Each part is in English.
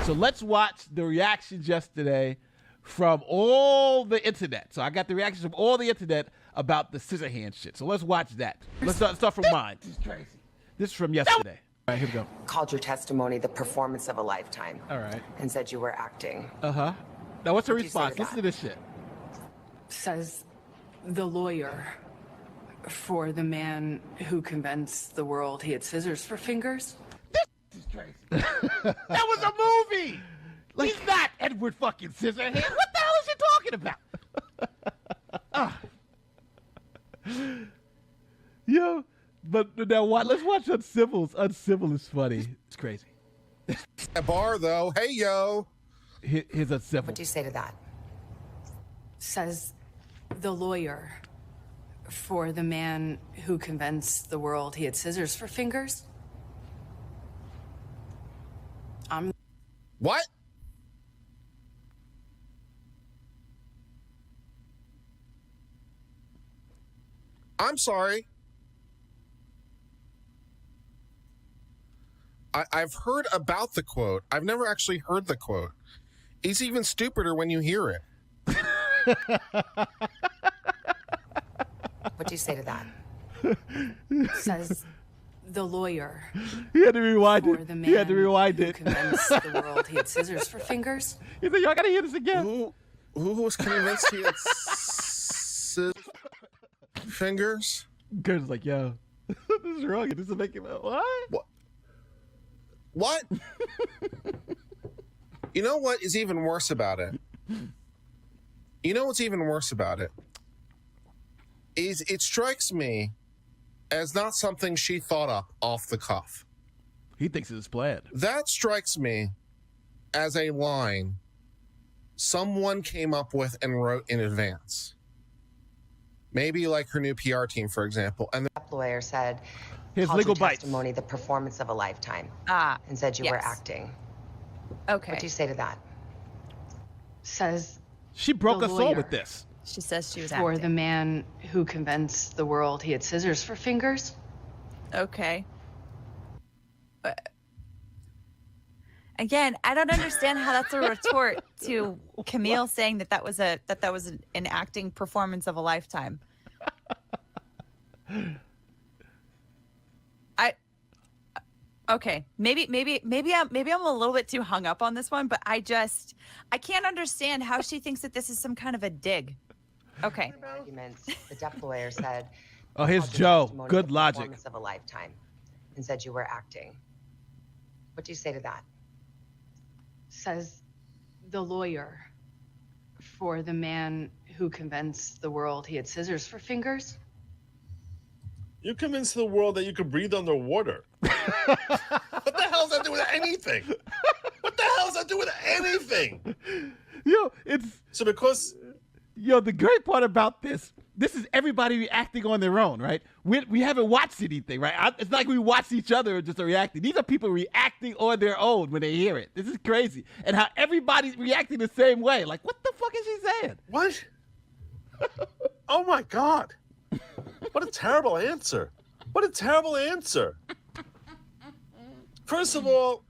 So let's watch the reactions yesterday from all the internet. So I got the reactions from all the internet about the Scissorhands shit. So let's watch that. Let's start from mine. This is crazy. This is from yesterday. All right, here we go. Called your testimony the performance of a lifetime. All right. And said you were acting. Uh-huh. Now what's her What'd you say response? to Listen to this shit. Says the lawyer for the man who convinced the world he had scissors for fingers. This is crazy. That was a movie. Like, he's not Edward fucking Scissorhands. What the hell is he talking about? Yo, but now what? Let's watch Uncivil. Uncivil is funny. It's crazy. A bar though. Hey yo. Here's Uncivil. What do you say to that? Says the lawyer for the man who convinced the world he had scissors for fingers. What? I'm sorry. I've heard about the quote. I've never actually heard the quote. It's even stupider when you hear it. What do you say to that? Says the lawyer. He had to rewind for it. the man He had to rewind who it. convinced the world he had scissors for fingers. He said, y'all gotta hear this again. Who was convinced he had fingers? Kurt's like, yo, this is wrong. This is making what? What? You know what is even worse about it? You know what's even worse about it? Is it strikes me as not something she thought up off the cuff. He thinks it's planned. That strikes me as a line someone came up with and wrote in advance. Maybe like her new PR team, for example. And The lawyer said, His called legal your bites. testimony the performance of a lifetime. And said you were acting. Okay. What do you say to that? Says She broke the us all lawyer with this. She says she was for acting. the man who convinced the world he had scissors for fingers. Okay. Again, I don't understand how that's a retort to Camille saying that was an acting performance of a lifetime. Okay, maybe I'm a little bit too hung up on this one, but I can't understand how she thinks that this is some kind of a dig. Okay. Arguments. The deaf lawyer said, Oh, here's called your Joe. testimony Good the logic. performance of a lifetime. And said you were acting. What do you say to that? Says the lawyer for the man who convinced the world he had scissors for fingers. You convinced the world that you could breathe underwater. What the hell does that do with anything? What the hell does that do with anything? Yo, it's So because the great part about this is everybody reacting on their own, right? We haven't watched anything, right? It's like we watched each other just reacting. These are people reacting on their own when they hear it. This is crazy. And how everybody's reacting the same way. Like, what the fuck is she saying? what? Oh my God. What a terrible answer. What a terrible answer. First of all,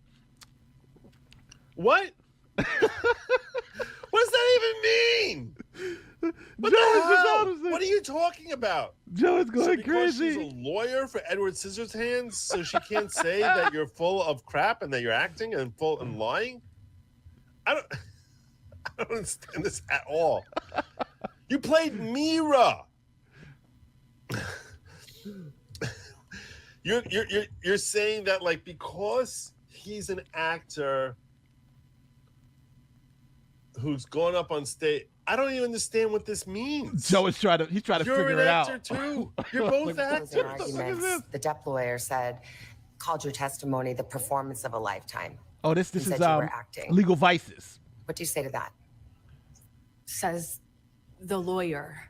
what? What does that even mean? What Joe the is just hell? honest. What are you talking about? Joe is So going because crazy. she's a lawyer for Edward Scissorhands, so she can't say that you're full of crap and that you're acting and full and lying? I don't understand this at all. You played Mira. You're saying that like because he's an actor who's going up on stage. I don't even understand what this means. Joe is trying to You're figure an it actor out. too. You're both Closing actors. arguments. The deaf lawyer said, called your testimony the performance of a lifetime. Oh, this and is said you were acting. Legal Vices. What do you say to that? Says the lawyer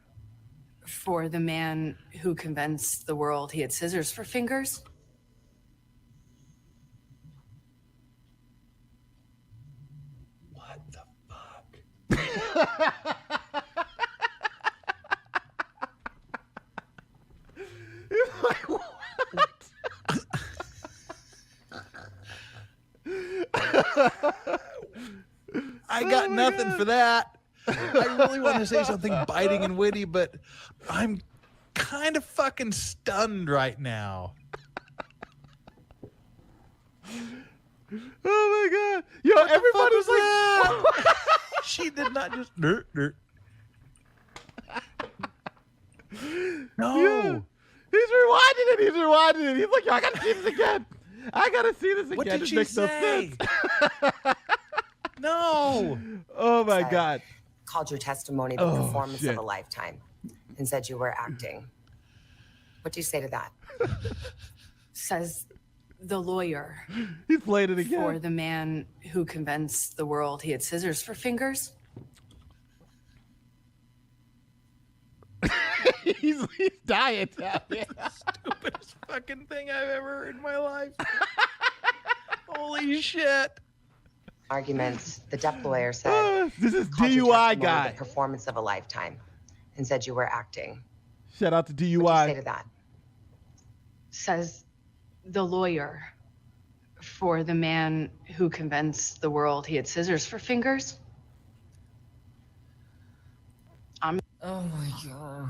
for the man who convinced the world he had scissors for fingers. What the fuck? Like, what? got nothing for that. I really want to say something biting and witty, but I'm kind of fucking stunned right now. Oh my god! Yo, everybody's like, She did not just dirt. No. Yeah. He's rewinding it. He's like, yo, I gotta see this again. I gotta see this again. What did It she makes no say? sense. No. Oh my Said, god! Called your testimony the performance shit. of a lifetime and said you were acting. What do you say to that? Says the lawyer He's playing it again. for the man who convinced the world he had scissors for fingers. he's dying. Stupidest fucking thing I've ever heard in my life. Holy shit. Arguments. The depp lawyer said. This is called your DUI testimony guy. The performance of a lifetime and said you were acting. Shout out to What do you say to DUI. that? Says the lawyer for the man who convinced the world he had scissors for fingers. Oh my god.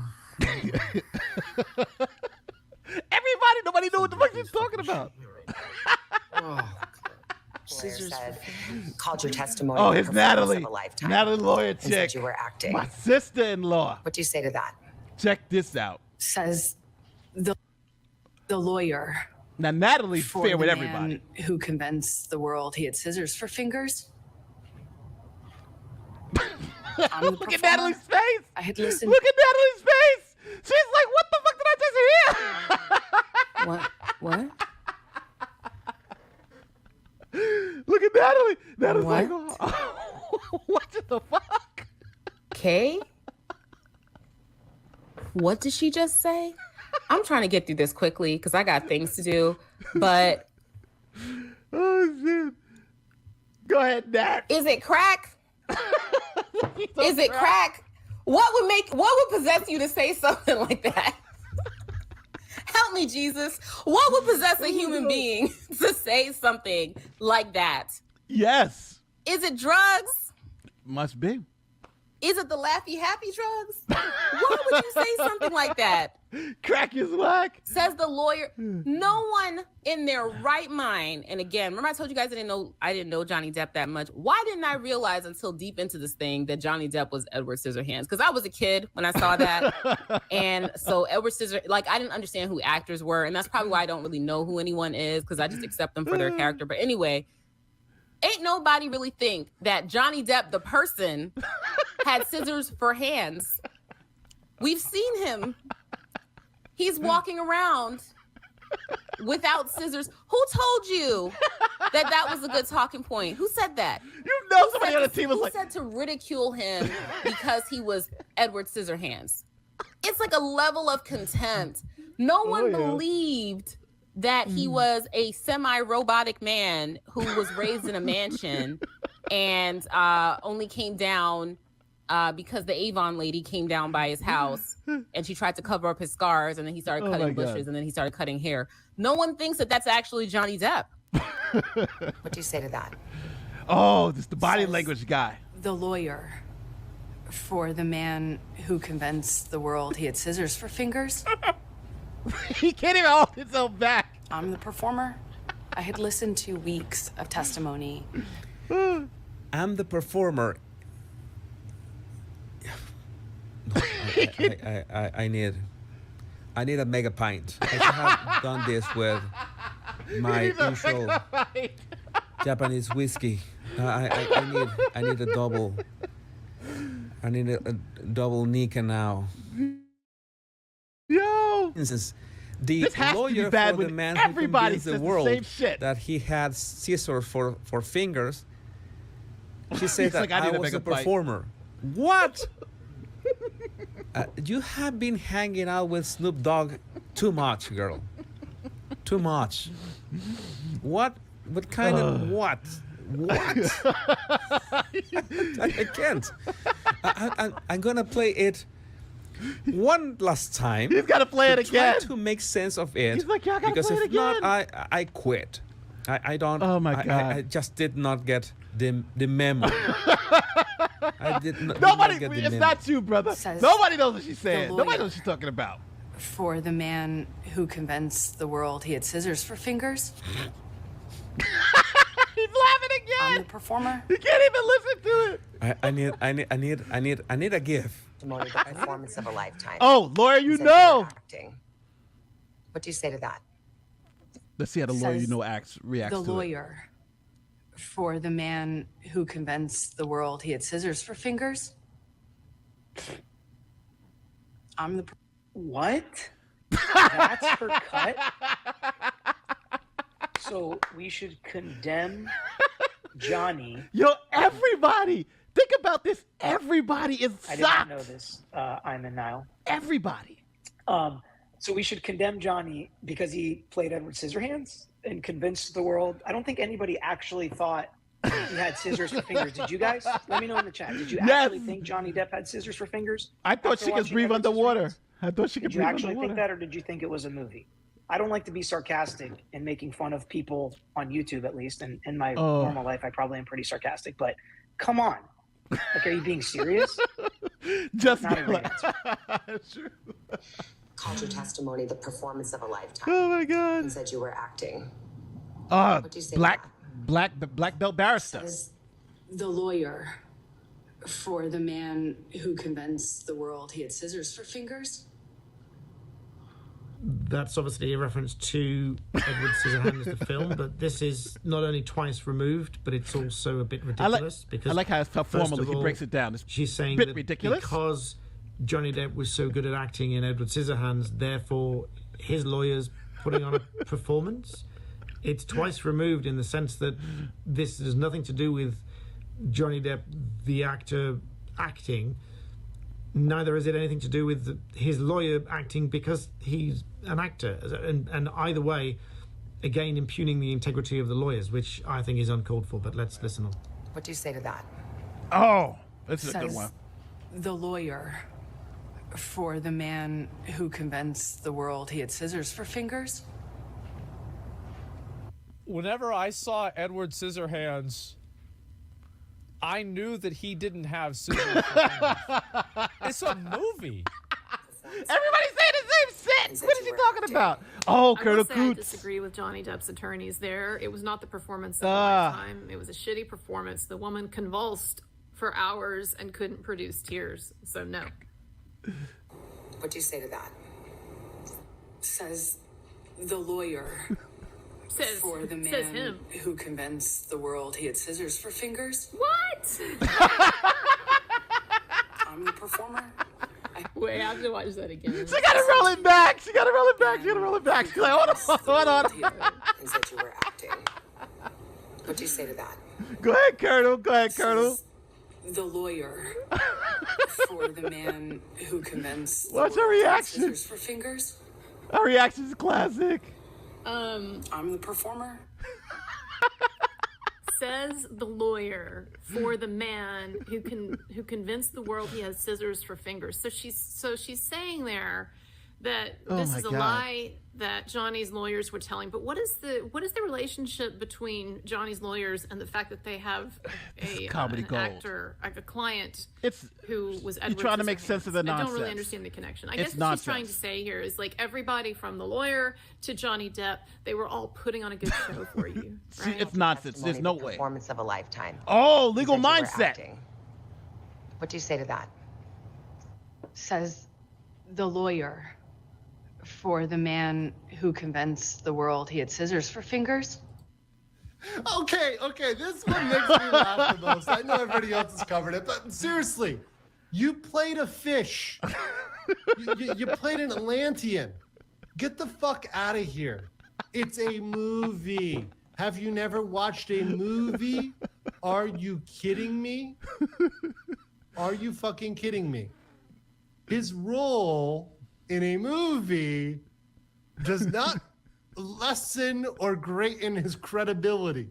Everybody, nobody knew what the fuck he's talking about. Lawyer said, called your testimony Oh, the his performance Natalie. of a lifetime Natalie lawyer and said chick. you were acting. My sister-in-law. What do you say to that? Check this out. Says the lawyer Now, Natalie's for fair the with man everybody. who convinced the world he had scissors for fingers. I'm the Look at performer. Natalie's face. I had listened. Look at Natalie's face. She's like, what the fuck did I just hear? What? What? Look at Natalie. Natalie's What? like, oh, what the fuck? Kay? What did she just say? I'm trying to get through this quickly because I got things to do. But Oh, shit. Go ahead, Nat. is it crack? Is it crack? What would possess you to say something like that? Help me, Jesus. What would possess a human being to say something like that? Yes. Is it drugs? Must be. Is it the laughy happy drugs? Why would you say something like that? Crack is whack. Says the lawyer. No one in their right mind. And again, remember I told you guys I didn't know Johnny Depp that much. Why didn't I realize until deep into this thing that Johnny Depp was Edward Scissorhands? Because I was a kid when I saw that. And so Edward I didn't understand who actors were. And that's probably why I don't really know who anyone is, because I just accept them for their character. But anyway, ain't nobody really think that Johnny Depp, the person, had scissors for hands. We've seen him. He's walking around without scissors. Who told you that that was a good talking point? Who said that? You know somebody on the team was Who like, said to ridicule him because he was Edward Scissorhands? It's like a level of contempt. No one yeah. believed that he was a semi-robotic man who was raised in a mansion and only came down because the Avon lady came down by his house and she tried to cover up his scars, and then he started Oh my cutting God. bushes, and then he started cutting hair. No one thinks that that's actually Johnny Depp. What do you say to that? oh, this is the body Says- language guy. The lawyer for the man who convinced the world he had scissors for fingers. He can't even hold himself back. I'm the performer. I had listened to weeks of testimony. I'm the performer. No, I need a mega pint. I should have done this with my usual Japanese whiskey. I need a double. I need a double Nika now. Yo. Instance, the This has to be lawyer bad for the when man everybody who convinced says the the world same shit. that he had scissors for fingers. She said He's that like, I need I a was mega a pint. performer. What? You have been hanging out with Snoop Dogg too much, girl. Too much. What? What kind of what? What? I can't. I'm gonna play it one last time. He's got to play it to try again. to make sense of it. He's like, yeah, I gotta because play it if not, again. I quit. I don't. Oh my God. I just did not get the memo. I did not Nobody. get the It's memo. not you, brother. Says Nobody knows what she's the saying. Nobody lawyer. knows what she's talking about. For the man who convinced the world he had scissors for fingers. He's laughing I'm the again. performer. He can't even listen to it. I need a gift. Testimony, the performance of a lifetime. Oh, lawyer, you Said you were know. acting. What do you say to that? Let's see how the lawyer you Says know reacts The to it. lawyer. For the man who convinced the world he had scissors for fingers. I'm the. What? That's her cut? So we should condemn Johnny. Yo, everybody, think about this. Everybody is I did not shocked. know this. I'm in Nile. Everybody. So we should condemn Johnny because he played Edward Scissorhands and convinced the world. I don't think anybody actually thought he had scissors for fingers. Did you guys? Let me know in the chat. Did you Yes. actually think Johnny Depp had scissors for fingers? I thought After she could watching breathe Edward underwater. Scissorhands? I thought she could Did you breathe actually underwater. think that, or did you think it was a movie? I don't like to be sarcastic and making fun of people on YouTube, at least. And in my normal life, I probably am pretty sarcastic. But come on, like, are you being serious? Just Not a great True. Called your testimony the performance of a lifetime. Oh my God. And said you were acting. What do you say to black belt barrister. Says the lawyer. For the man who convinced the world he had scissors for fingers. That's obviously a reference to Edward Scissorhands, the film, but this is not only twice removed, but it's also a bit ridiculous. I like how it's tough first formally of he all, breaks it down. It's she's saying bit that ridiculous. because Johnny Depp was so good at acting in Edward Scissorhands, therefore his lawyer's putting on a performance. It's twice removed in the sense that this has nothing to do with Johnny Depp, the actor, acting. Neither has it anything to do with his lawyer acting because he's an actor. And either way, again, impugning the integrity of the lawyers, which I think is uncalled for. But let's listen on. What do you say to that? Oh, this is a Says good one. the lawyer. For the man who convinced the world he had scissors for fingers. Whenever I saw Edward Scissorhands, I knew that he didn't have scissors. It's a movie. Everybody's saying the same sentence. What is he talking about? Oh, I Colonel will say I Coots. disagree with Johnny Depp's attorneys there. It was not the performance of a Ah. lifetime. It was a shitty performance. The woman convulsed for hours and couldn't produce tears. So no. What do you say to that? Says the lawyer. Says, For the says man him. who convinced the world he had scissors for fingers. What? I'm the performer. Wait, I have to watch that again. She got to roll it back. She got to roll it back. She got to roll it back. She's like, hold on. And said you were acting. What do you say to that? Go ahead, Colonel. Go ahead, Colonel. The lawyer. For the man who convinced the Watch her world he had reaction. scissors for fingers. Our reaction is classic. I'm the performer. Says the lawyer for the man who convinced the world he has scissors for fingers. So she's saying there that this my is a God. lie that Johnny's lawyers were telling. But what is the relationship between Johnny's lawyers and the fact that they have a comedy an gold. actor, like a client It's who was Edward trying to make sense of the Scissorhands? I don't really nonsense. understand the connection. I It's guess what nonsense. she's trying to say here is like everybody from the lawyer to Johnny Depp, they were all putting on a good show for you. See, Right? it's nonsense. There's no The way. performance of a lifetime. Oh, And legal said you were mindset. acting. What do you say to that? Says the lawyer. For the man who convinced the world he had scissors for fingers. Okay, this one makes me laugh the most. I know everybody else has covered it, but seriously, you played a fish. you played an Atlantean. Get the fuck out of here. It's a movie. Have you never watched a movie? Are you kidding me? Are you fucking kidding me? His role in a movie does not lessen or greaten his credibility.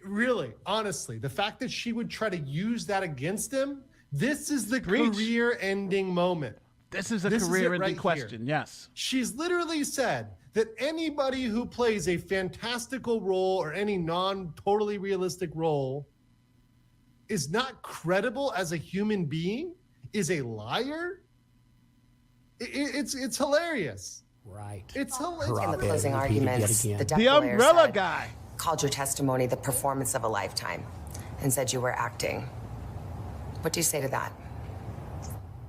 Really, honestly, the fact that she would try to use that against him, this is the career-ending moment. This is a This is it career-ending right question. here. Yes. She's literally said that anybody who plays a fantastical role or any non-totally realistic role is not credible as a human being, is a liar? It's hilarious. Right. It's hilarious. In the closing arguments, the deaf The lawyer umbrella said, guy. called your testimony the performance of a lifetime and said you were acting. What do you say to that?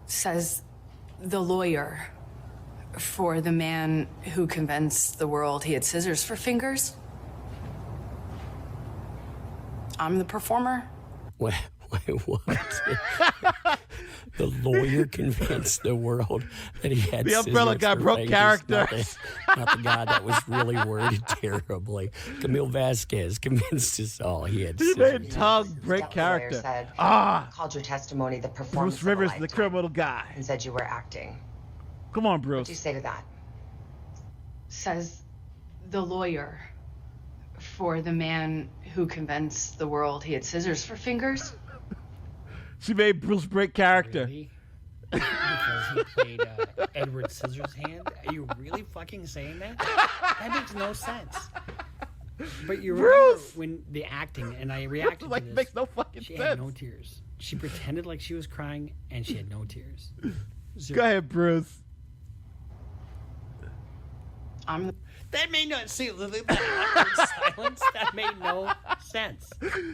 Says the lawyer for the man who convinced the world he had scissors for fingers. I'm the performer. Wait, what? The lawyer convinced the world that he had The umbrella scissors guy for broke fingers, character. Not the guy that was really worded terribly. Camille Vasquez convinced us all he had He scissors. made Tug break Deaf lawyer character. said, Ah, called your testimony the performance Bruce of a Rivers, the lifetime criminal guy. and said you were acting. Come on, What do Bruce. you say to that? Says the lawyer for the man who convinced the world he had scissors for fingers. She made Bruce break character. Really? Because he played Edward Scissorhands? Are you really fucking saying that? That makes no sense. But you remember Bruce! when the acting, and I reacted Like, to this. makes no fucking She sense. had no tears. She pretended like she was crying, and she had no tears. Go ahead, Bruce. I'm That made no see the awkward silence. That made no sense.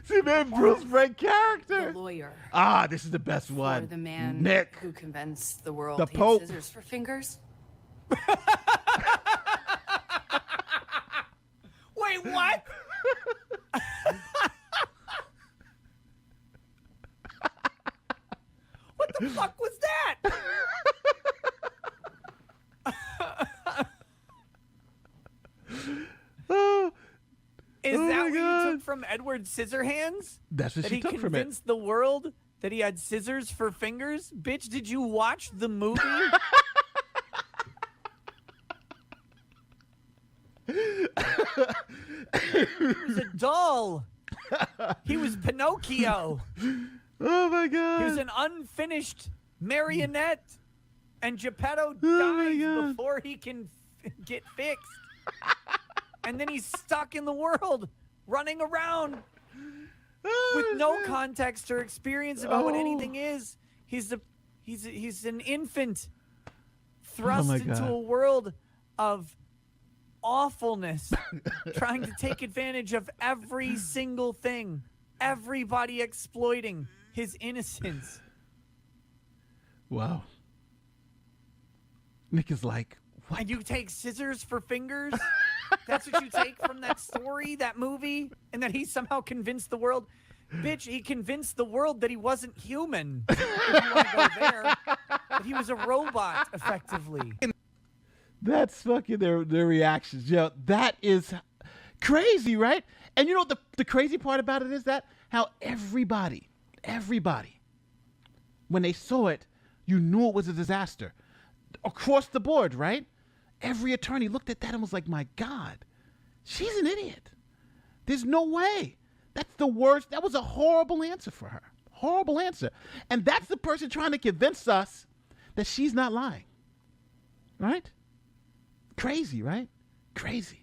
She made Bruce break the character. lawyer Ah, this is the best for one. the man Nick. who convinced the world The he Pope. had scissors for fingers. Wait, what? What the fuck was that? Oh, Is Oh that my what God. you took from Edward Scissorhands? that's what That she he took from it. convinced the world that he had scissors for fingers? Bitch, did you watch the movie? He was a doll. He was Pinocchio. Oh my God. He was an unfinished marionette. And Geppetto Oh my dies God. before he can get fixed. And then he's stuck in the world, running around with no context or experience about what anything is. He's an infant thrust my into God. a world of awfulness, trying to take advantage of every single thing, everybody exploiting his innocence. Wow. Nick is like, And you take scissors for fingers? That's what you take from that story, that movie? And that he somehow convinced the world? Bitch, he convinced the world that he wasn't human. If you want to go there. That he was a robot, effectively. that's fucking their reactions. Yeah, that is crazy, right? And you know the crazy part about it is that how everybody, when they saw it, you knew it was a disaster. Across the board, right? Every attorney looked at that and was like, my God, she's an idiot. There's no way. That's the worst. That was a horrible answer for her. Horrible answer. And that's the person trying to convince us that she's not lying. Right? Crazy, right? Crazy.